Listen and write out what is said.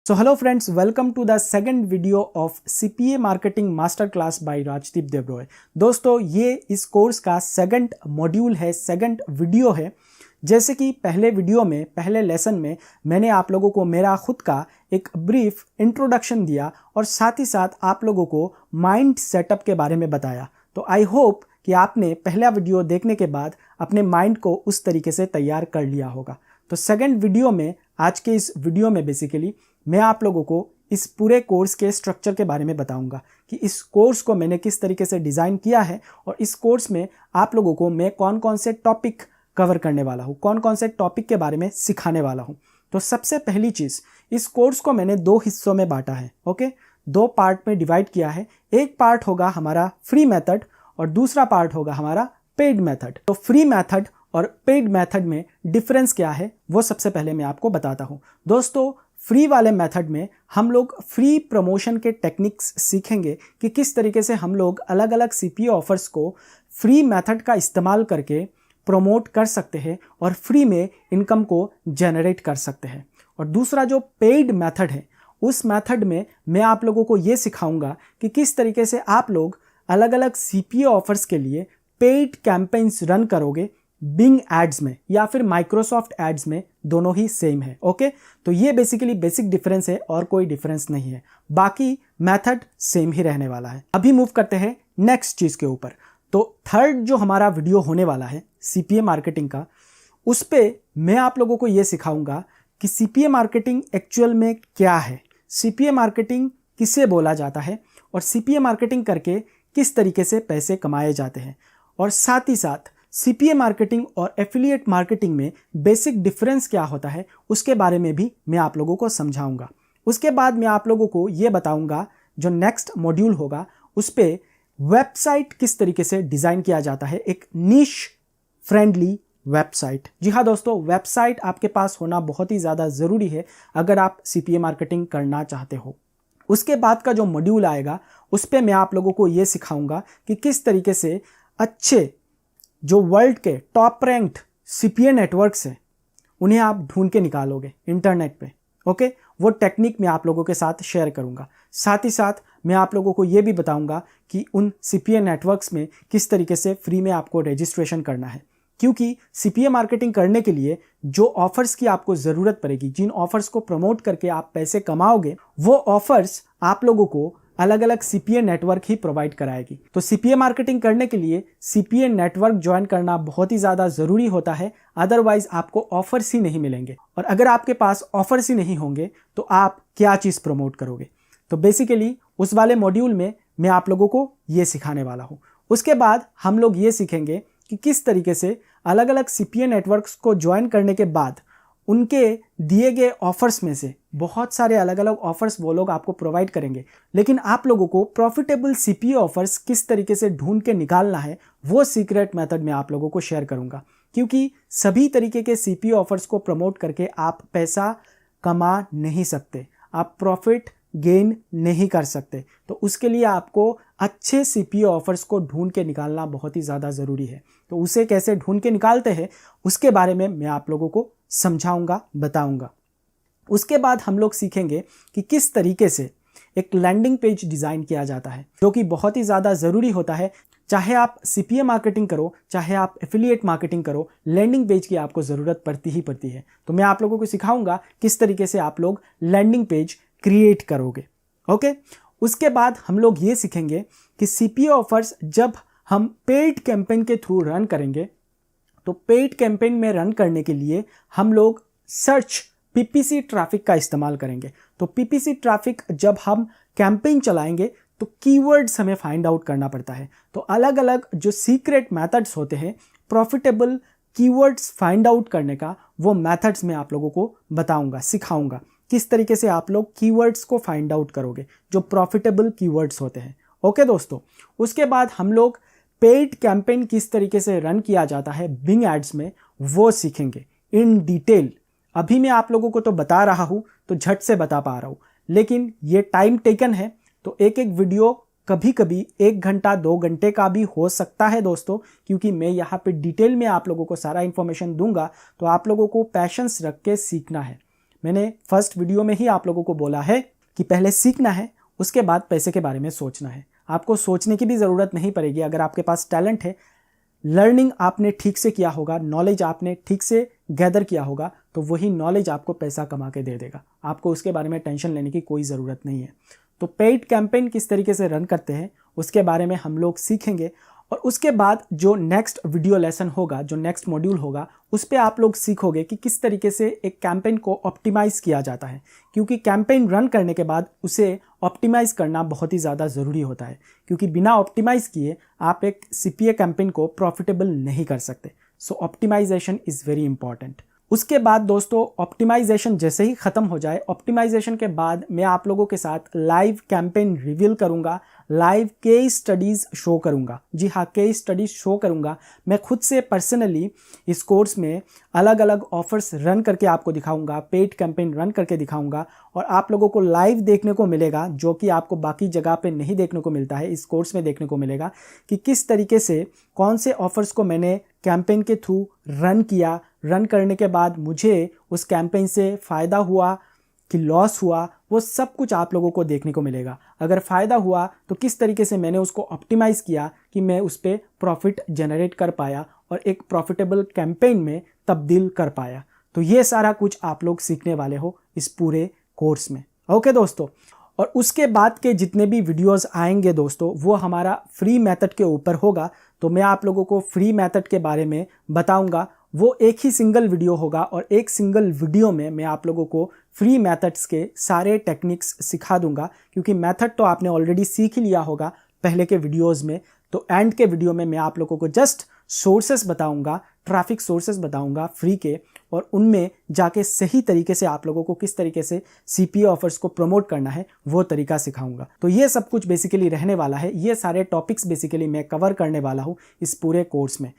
So hello friends, welcome to the second video of CPA Marketing Master Class by Rajdeep Debroy. दोस्तों ये इस course का second module है, second video है। जैसे कि पहले वीडियो में, पहले लेसन में मैंने आप लोगों को मेरा खुद का एक ब्रीफ इंट्रोडक्शन दिया और साथ ही साथ आप लोगों को माइंड सेटअप के बारे में बताया। तो आई होप कि आपने पहला वीडियो देखने के बाद अपने माइंड को उस तरीके से तैयार कर लिया होगा। तो सेकंड वीडियो में, आज के इस वीडियो में बेसिकली मैं आप लोगों को इस पूरे कोर्स के स्ट्रक्चर के बारे में बताऊंगा कि इस कोर्स को मैंने किस तरीके से डिज़ाइन किया है और इस कोर्स में आप लोगों को मैं कौन कौन से टॉपिक कवर करने वाला हूँ, कौन कौन से टॉपिक के बारे में सिखाने वाला हूँ। तो सबसे पहली चीज़, इस कोर्स को मैंने दो हिस्सों में बांटा है। ओके, दो पार्ट में डिवाइड किया है। एक पार्ट होगा हमारा फ्री मेथड और दूसरा पार्ट होगा हमारा पेड मेथड। तो फ्री मेथड और पेड मेथड में डिफरेंस क्या है वो सबसे पहले मैं आपको बताता हूँ। दोस्तों फ्री वाले मेथड में हम लोग फ्री प्रमोशन के टेक्निक्स सीखेंगे कि किस तरीके से हम लोग अलग अलग सीपीए ऑफर्स को फ्री मेथड का इस्तेमाल करके प्रमोट कर सकते हैं और फ्री में इनकम को जनरेट कर सकते हैं। और दूसरा जो पेड मेथड है, उस मेथड में मैं आप लोगों को ये सिखाऊंगा कि किस तरीके से आप लोग अलग अलग सीपीए ऑफर्स के लिए पेड कैंपेन्स रन करोगे बिंग एड्स में या फिर माइक्रोसॉफ्ट एड्स में, दोनों ही सेम है। ओके, तो ये बेसिकली बेसिक डिफरेंस है और कोई डिफरेंस नहीं है, बाकी मेथड सेम ही रहने वाला है। अभी मूव करते हैं नेक्स्ट चीज़ के ऊपर। तो थर्ड जो हमारा वीडियो होने वाला है सीपीए मार्केटिंग का, उस पर मैं आप लोगों को ये सिखाऊंगा कि सीपीए मार्केटिंग एक्चुअल में क्या है, सीपीए मार्केटिंग किसे बोला जाता है और सीपीए मार्केटिंग करके किस तरीके से पैसे कमाए जाते हैं, और साथ ही साथ सीपीए मार्केटिंग और एफिलिएट मार्केटिंग में बेसिक डिफरेंस क्या होता है उसके बारे में भी मैं आप लोगों को समझाऊंगा। उसके बाद मैं आप लोगों को ये बताऊंगा जो नेक्स्ट मॉड्यूल होगा उस पर वेबसाइट किस तरीके से डिज़ाइन किया जाता है, एक निश फ्रेंडली वेबसाइट। जी हाँ दोस्तों, वेबसाइट आपके पास होना बहुत ही ज़्यादा ज़रूरी है अगर आप सीपीए मार्केटिंग करना चाहते हो। उसके बाद का जो मॉड्यूल आएगा उस पर मैं आप लोगों को ये सिखाऊंगा कि किस तरीके से अच्छे जो वर्ल्ड के टॉप रैंक्ड सीपीए नेटवर्क्स हैं उन्हें आप ढूंढ के निकालोगे इंटरनेट पे। ओके, वो टेक्निक मैं आप लोगों के साथ शेयर करूंगा। साथ ही साथ मैं आप लोगों को ये भी बताऊंगा कि उन सीपीए नेटवर्क्स में किस तरीके से फ्री में आपको रजिस्ट्रेशन करना है, क्योंकि सीपीए मार्केटिंग करने के लिए जो ऑफर्स की आपको ज़रूरत पड़ेगी, जिन ऑफर्स को प्रमोट करके आप पैसे कमाओगे, वो ऑफर्स आप लोगों को अलग अलग सीपीए नेटवर्क ही प्रोवाइड कराएगी। तो सीपीए मार्केटिंग करने के लिए सीपीए नेटवर्क ज्वाइन करना बहुत ही ज़्यादा ज़रूरी होता है, अदरवाइज आपको ऑफर्स ही नहीं मिलेंगे। और अगर आपके पास ऑफर्स ही नहीं होंगे तो आप क्या चीज़ प्रमोट करोगे। तो बेसिकली उस वाले मॉड्यूल में मैं आप लोगों को ये सिखाने वाला हूँ। उसके बाद हम लोग ये सीखेंगे कि किस तरीके से अलग अलग सीपीए नेटवर्क्स को ज्वाइन करने के बाद उनके दिए गए ऑफर्स में से बहुत सारे अलग अलग ऑफर्स वो लोग आपको प्रोवाइड करेंगे, लेकिन आप लोगों को प्रॉफिटेबल सीपीए ऑफर्स किस तरीके से ढूंढ के निकालना है वो सीक्रेट मेथड मैं आप लोगों को शेयर करूंगा। क्योंकि सभी तरीके के सीपीए ऑफर्स को प्रमोट करके आप पैसा कमा नहीं सकते, आप प्रॉफिट गेन नहीं कर सकते। तो उसके लिए आपको अच्छे सीपीए ऑफर्स को ढूंढ के निकालना बहुत ही ज़्यादा ज़रूरी है। तो उसे कैसे ढूंढ के निकालते हैं उसके बारे में मैं आप लोगों को समझाऊंगा, बताऊंगा। उसके बाद हम लोग सीखेंगे कि किस तरीके से एक लैंडिंग पेज डिज़ाइन किया जाता है, जो कि बहुत ही ज़्यादा ज़रूरी होता है। चाहे आप सीपीए मार्केटिंग करो, चाहे आप एफिलिएट मार्केटिंग करो, लैंडिंग पेज की आपको ज़रूरत पड़ती ही पड़ती है। तो मैं आप लोगों को सिखाऊंगा किस तरीके से आप लोग लैंडिंग पेज क्रिएट करोगे। ओके, उसके बाद हम लोग ये सीखेंगे कि सीपीए ऑफर्स जब हम पेड कैंपेन के थ्रू रन करेंगे, तो पेड कैंपेन में रन करने के लिए हम लोग सर्च पीपीसी ट्रैफिक का इस्तेमाल करेंगे। तो पीपीसी ट्रैफिक जब हम कैंपेन चलाएंगे तो कीवर्ड्स हमें फाइंड आउट करना पड़ता है। तो अलग अलग जो सीक्रेट मेथड्स होते हैं प्रॉफिटेबल कीवर्ड्स फाइंड आउट करने का, वो मेथड्स मैं आप लोगों को बताऊंगा, सिखाऊंगा किस तरीके से आप लोग कीवर्ड्स को फाइंड आउट करोगे जो प्रॉफिटेबल कीवर्ड्स होते हैं। ओके दोस्तों, उसके बाद हम लोग पेड कैंपेन किस तरीके से रन किया जाता है बिंग एड्स में वो सीखेंगे इन डिटेल। अभी मैं आप लोगों को तो बता रहा हूँ तो झट से बता पा रहा हूँ, लेकिन ये टाइम टेकन है। तो एक एक वीडियो कभी कभी 1 घंटा 2 घंटे का भी हो सकता है दोस्तों, क्योंकि मैं यहाँ पे डिटेल में आप लोगों को सारा इन्फॉर्मेशन दूंगा। तो आप लोगों को पैशंस रख के सीखना है। मैंने फर्स्ट वीडियो में ही आप लोगों को बोला है कि पहले सीखना है, उसके बाद पैसे के बारे में सोचना है। आपको सोचने की भी ज़रूरत नहीं पड़ेगी। अगर आपके पास टैलेंट है, लर्निंग आपने ठीक से किया होगा, नॉलेज आपने ठीक से गैदर किया होगा, तो वही नॉलेज आपको पैसा कमा के दे देगा। आपको उसके बारे में टेंशन लेने की कोई ज़रूरत नहीं है। तो पेड कैंपेन किस तरीके से रन करते हैं उसके बारे में हम लोग सीखेंगे, और उसके बाद जो नेक्स्ट वीडियो लेसन होगा, जो नेक्स्ट मॉड्यूल होगा, उस पर आप लोग सीखोगे कि किस तरीके से एक कैंपेन को ऑप्टिमाइज़ किया जाता है। क्योंकि कैंपेन रन करने के बाद उसे ऑप्टिमाइज़ करना बहुत ही ज़्यादा ज़रूरी होता है, क्योंकि बिना ऑप्टिमाइज़ किए आप एक CPA कैंपेन को प्रॉफिटेबल नहीं कर सकते। सो ऑप्टिमाइजेशन इज़ वेरी इंपॉर्टेंट। उसके बाद दोस्तों, ऑप्टिमाइजेशन जैसे ही ख़त्म हो जाए, ऑप्टिमाइजेशन के बाद मैं आप लोगों के साथ लाइव कैंपेन रिवील करूंगा, लाइव केस स्टडीज़ शो करूंगा। जी हाँ, केस स्टडीज़ शो करूंगा। मैं खुद से पर्सनली इस कोर्स में अलग अलग ऑफर्स रन करके आपको दिखाऊंगा, पेड कैंपेन रन करके दिखाऊंगा, और आप लोगों को लाइव देखने को मिलेगा, जो कि आपको बाकी जगह पे नहीं देखने को मिलता है, इस कोर्स में देखने को मिलेगा कि किस तरीके से कौन से ऑफर्स को मैंने कैंपेन के थ्रू रन किया, रन करने के बाद मुझे उस कैंपेन से फ़ायदा हुआ कि लॉस हुआ, वो सब कुछ आप लोगों को देखने को मिलेगा। अगर फ़ायदा हुआ तो किस तरीके से मैंने उसको ऑप्टिमाइज़ किया कि मैं उस पर प्रॉफिट जनरेट कर पाया और एक प्रॉफिटेबल कैंपेन में तब्दील कर पाया। तो ये सारा कुछ आप लोग सीखने वाले हो इस पूरे कोर्स में। ओके दोस्तों, और उसके बाद के जितने भी वीडियोस आएंगे दोस्तों, वो हमारा फ्री मेथड के ऊपर होगा। तो मैं आप लोगों को फ्री मेथड के बारे में बताऊंगा। वो एक ही सिंगल वीडियो होगा, और एक सिंगल वीडियो में मैं आप लोगों को फ्री मेथड्स के सारे टेक्निक्स सिखा दूंगा। क्योंकि मेथड तो आपने ऑलरेडी सीख ही लिया होगा पहले के वीडियोस में। तो एंड के वीडियो में मैं आप लोगों को जस्ट सोर्सेस बताऊंगा, ट्रैफिक सोर्सेस बताऊंगा फ्री के, और उनमें जाके सही तरीके से आप लोगों को किस तरीके से CPA ऑफर्स को प्रमोट करना है वो तरीका सिखाऊंगा। तो ये सब कुछ बेसिकली रहने वाला है। ये सारे टॉपिक्स बेसिकली मैं कवर करने वाला हूँ इस पूरे कोर्स में।